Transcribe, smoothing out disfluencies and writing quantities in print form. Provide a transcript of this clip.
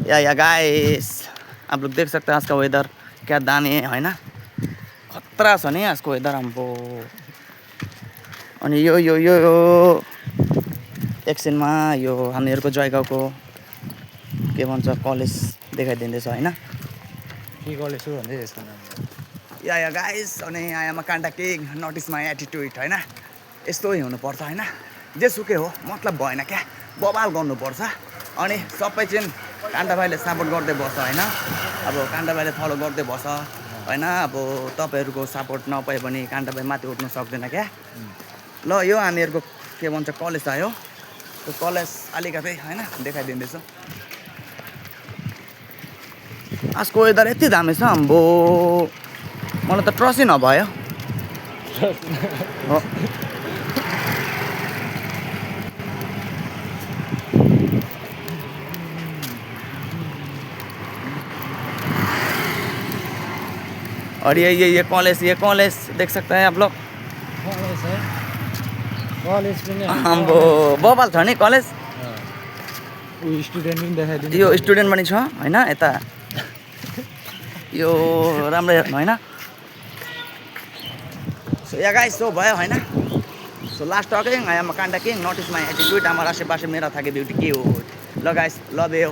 या guys आप लोग देख सकते हैं आज का वेदर क्या दामी है ना खतरा छ नि आजको वेदर हाम्रो अनि यो एकछिनमा यो हामीहरूको जयगाउँको के भन्छ कलेज देखाइदिँदैछ हैन के कलेज हो भन्दै यसको नाम या गाइस अनि आई एम अ कान्टा king not is my attitude हैन यस्तै हुनुपर्छ हैन जेसुकै हो मतलब भएन क्या बवाल गर्नुपर्छ अनि सबै चाहिँ कान्टा भाइले सपोर्ट गर्दै बस्छ हैन अब कान्टा भाइले फलो गर्दै बस्छ हैन अब तपाईहरुको सपोर्ट नपाए पनि कान्टा भाइ माथि उठ्न सक्दैन क्या ल यो हामीहरुको के भन्छ कलेज आयो त्यो कलेज अलिकतै हैन देखाइदिँदैछु आजको वेदर यति दामी छ अम्बो मलाई त ट्रसै नभयो और ये कॉलेज देख सकते हैं आप लोग कलेज है कलेज पनि हाम्रो बबाल छ नि कलेज उ स्टुडेन्ट पनि देखाइदिनु यो स्टुडेन्ट पनि छ हैन यता यो राम्रो हेर्नु हैन सो या गाइस सो भयो हैन so last talking I am a कान्टा king not is my attitude আমার আশেপাশে मेरा থাকে বিউটি के हो ल गाइस लभ यू